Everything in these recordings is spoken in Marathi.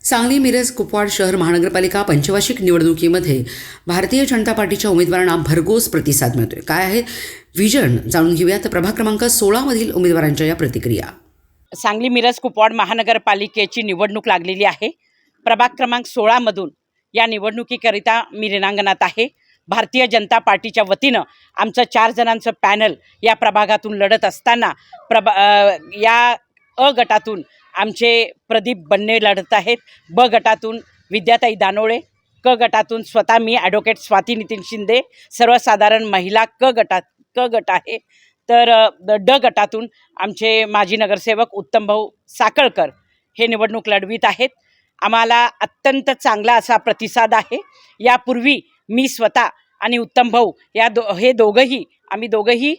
सांगली मिरज कुपवाड शहर महानगरपालिका पंचवार्षिक निवडणुकीमध्ये भारतीय जनता पार्टीच्या उमेदवारांना भरघोस प्रतिसाद मिळतोय. काय आहे विजन जाणून घेऊयात प्रभाग क्रमांक 16 मधील उमेदवारांच्या या प्रतिक्रिया. सांगली मिरज कुपवाड महानगरपालिकेची निवडणूक लागलेली आहे. प्रभाग क्रमांक 16 मधून या निवडणुकीकरिता मी रिंगणात आहे. भारतीय जनता पार्टीच्या वतीनं आमचं 4 जणांचं पॅनल या प्रभागातून लढत असताना या अ गटातून आमचे प्रदीप बन्ने लढत आहेत. ब गटातून विद्याताई दानोळे, क गटातून स्वतः मी ॲडव्होकेट स्वाती नितीन शिंदे, सर्वसाधारण महिला क गट आहे. तर ड गटातून आमचे माजी नगरसेवक उत्तमभाऊ साकळकर हे निवडणूक लढवीत आहेत. आम्हाला अत्यंत चांगला असा प्रतिसाद आहे. यापूर्वी मी स्वतः आणि उत्तमभाऊ आम्ही दोघंही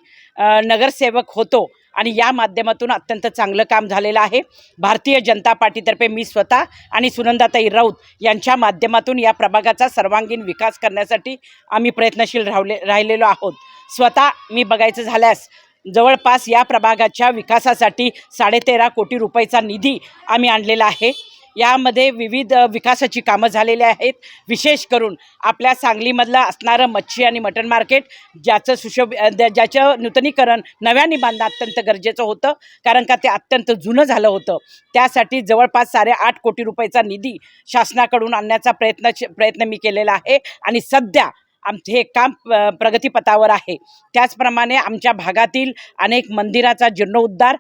नगरसेवक होतो आणि या माध्यमातून अत्यंत चांगलं काम झालेलं आहे. भारतीय जनता पार्टीतर्फे मी स्वतः आणि सुनंदाताई राऊत यांच्या माध्यमातून या प्रभागाचा सर्वांगीण विकास करण्यासाठी आम्ही प्रयत्नशील राहिलेलो आहोत. स्वतः मी बघायचं झाल्यास जवळपास या प्रभागाच्या विकासासाठी 13.5 कोटी रुपयाचा निधी आम्ही आणलेला आहे. यामध्ये विविध विकासाची कामं झालेली आहेत. विशेष करून आपल्या सांगलीमधलं असणारं मच्छी आणि मटण मार्केट ज्याचं नूतनीकरण नव्याने बांधणं अत्यंत गरजेचं होतं, कारण का ते अत्यंत जुनं झालं होतं. त्यासाठी जवळपास 8.5 कोटी रुपयाचा निधी शासनाकडून आणण्याचा प्रयत्न मी केलेला आहे आणि सध्या आमचे हे काम प्रगतीपथावर आहे. त्याचप्रमाणे आमच्या भागातील अनेक मंदिराचा जीर्णोद्धार,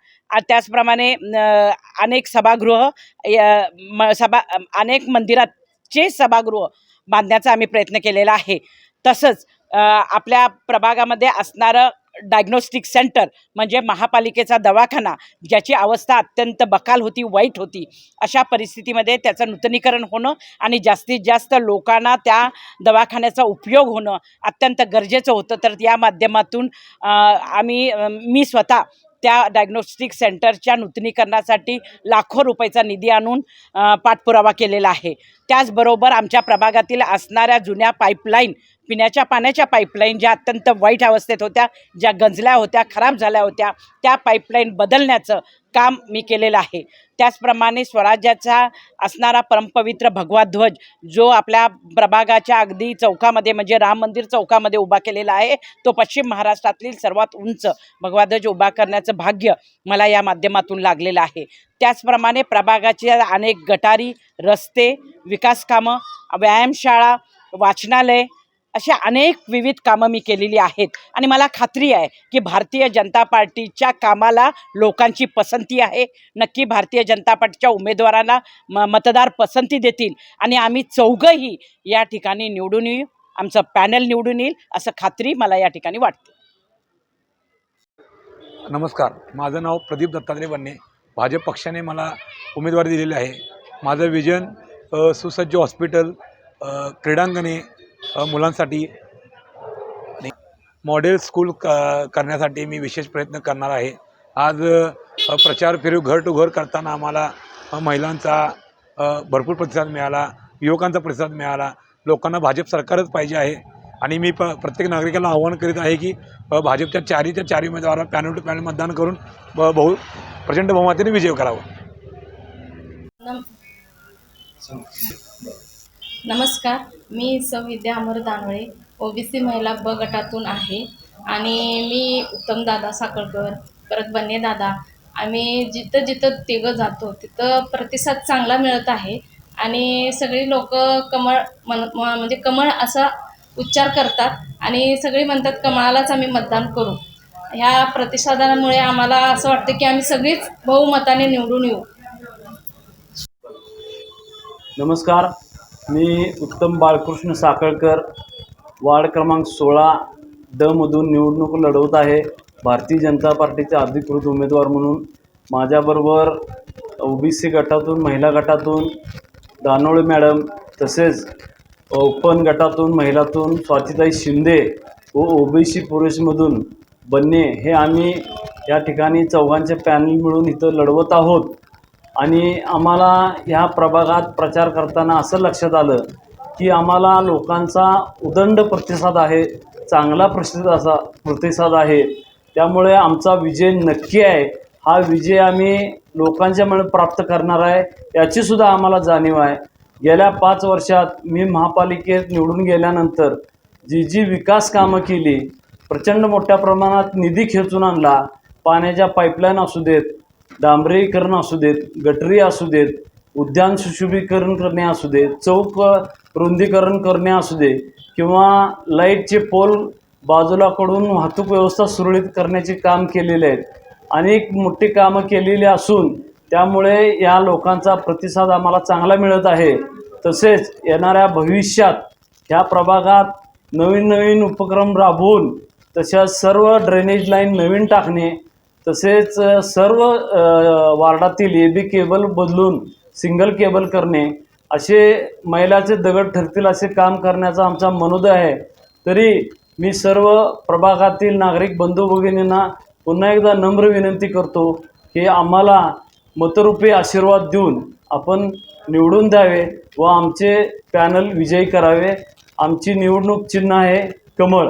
त्याचप्रमाणे अनेक अनेक मंदिराचे सभागृह बांधण्याचा आम्ही प्रयत्न केलेला आहे. तसंच आपल्या प्रभागामध्ये असणारं डायग्नोस्टिक सेंटर म्हणजे महापालिकेचा दवाखाना, ज्याची अवस्था अत्यंत बकाल होती, वाईट होती, अशा परिस्थितीमध्ये त्याचं नूतनीकरण होणं आणि जास्तीत जास्त लोकांना त्या दवाखान्याचा उपयोग होणं अत्यंत गरजेचं होतं. तर या माध्यमातून मी स्वतः त्या डायग्नोस्टिक सेंटरच्या नूतनीकरणासाठी लाखो रुपयाचा निधी आणून पाठपुरावा केलेला आहे. त्याचबरोबर आमच्या प्रभागातील असणाऱ्या जुन्या पाईपलाईन, पिण्याच्या पाण्याच्या पाईपलाईन ज्या अत्यंत वाईट अवस्थेत होत्या, ज्या गंजल्या होत्या, खराब झाल्या होत्या, त्या पाईपलाईन बदलण्याचं काम मी केलेलं आहे. त्याचप्रमाणे स्वराज्याचा असणारा परमपवित्र भगवा ध्वज जो आपल्या प्रभागाच्या अगदी चौकामध्ये म्हणजे राम मंदिर चौकामध्ये उभा केलेला आहे, तो पश्चिम महाराष्ट्रातील सर्वात उंच भगवा ध्वज उभा करण्याचं भाग्य मला या माध्यमातून लागलेलं आहे. त्याचप्रमाणे प्रभागाचे अनेक गटारी, रस्ते, विकास कामं, व्यायामशाळा, वाचनालय अशा अनेक विविध कामं मी केलेली आहेत आणि मला खात्री आहे की भारतीय जनता पार्टीच्या कामाला लोकांची पसंती आहे. नक्की भारतीय जनता पार्टीच्या उमेदवारांना मतदार पसंती देतील आणि आम्ही चौघंही या ठिकाणी निवडून येऊ, आमचं पॅनल निवडून येईल असं खात्री मला या ठिकाणी वाटते. नमस्कार, माझं नाव प्रदीप दत्तात्रय बन्ने. भाजप पक्षाने मला उमेदवारी दिलेली आहे. माझं विजन सुसज्ज हॉस्पिटल, क्रीडांगणे मुलांसाठी, मॉडेल स्कूल करण्यासाठी मी विशेष प्रयत्न करणार आहे. आज प्रचार फेरी घर टू घर करताना आम्हाला महिलांचा भरपूर प्रतिसाद मिळाला, युवकांचा प्रतिसाद मिळाला. लोकांना भाजप सरकारच पाहिजे आहे आणि मी प्रत्येक नागरिकाला आवाहन करीत आहे की भाजपच्या चारी उमेदवारांना पॅनल टू पॅनल मतदान करून प्रचंड बहुमताने विजय करावा. नमस्कार, मी विद्या अमर दानोळे, ओबीसी महिला ब गटातून आहे आणि मी उत्तमदादा साकळकर, परत बन्ने दादा, आम्ही जिथं तिघं जातो तिथं प्रतिसाद चांगला मिळत आहे आणि सगळी लोक म्हणजे कमळ असा उच्चार करतात आणि सगळी म्हणतात कमळालाच आम्ही मतदान करू. ह्या प्रतिसादामुळे आम्हाला असं वाटतं की आम्ही सगळीच बहुमताने निवडून येऊ. नमस्कार, मी उत्तम बाळकृष्ण साकळकर, वार्ड क्रमांक 16 ड मधून निवडणूक लढवत आहे भारतीय जनता पार्टीचा अधिकृत उमेदवार म्हणून. माझ्याबरोबर ओबीसी गटातून, महिला गटातून दानोळे मॅडम, तसेच ओपन गटातून महिलातून स्वातीताई शिंदे व ओबीसी पुरुषमधून बन्ने हे आम्ही या ठिकाणी चौघांचे पॅनल मिळून इथं लढवत आहोत. आणि आम्हाला ह्या प्रभागात प्रचार करताना असं लक्षात आलं की आम्हाला लोकांचा उदंड प्रतिसाद आहे, चांगला प्रतिसाद आहे. त्यामुळे आमचा विजय नक्की आहे हा विजय आम्ही लोकांच्या मनात प्राप्त करणार आहे याचीसुद्धा आम्हाला जाणीव आहे. गेल्या 5 वर्षात मी महापालिकेत निवडून गेल्यानंतर जी विकास कामं केली, प्रचंड मोठ्या प्रमाणात निधी खेचून आणला. पाण्याच्या पाईपलाईन असू देत, डांबरीकरण असू देत, गटरी असू देत, उद्यान सुशोभीकरण करणे असू दे, चौक रुंदीकरण करणे असू दे किंवा लाईटचे पोल बाजूला कडून वाहतूक व्यवस्था सुरळीत करण्याचे काम केलेले आहेत. अनेक मोठी कामं केलेली असून त्यामुळे या लोकांचा प्रतिसाद आम्हाला चांगला मिळत आहे. तसेच येणाऱ्या भविष्यात ह्या प्रभागात नवीन नवीन उपक्रम राबवून तशा सर्व ड्रेनेज लाईन नवीन टाकणे, तसेच सर्व वार्डातील AB केबल बदलून सिंगल केबल करणे, असे मैलाचे दगड ठरतील असे काम करण्याचा आमचा मनोदय आहे. तरी मी सर्व प्रभागातील नागरिक बंधू भगिनींना पुन्हा एकदा नम्र विनंती करतो की आम्हाला मतरूपी आशीर्वाद देऊन आपण निवडून द्यावे व आमचे पॅनल विजयी करावे. आमची निवडणूक चिन्ह आहे कमळ.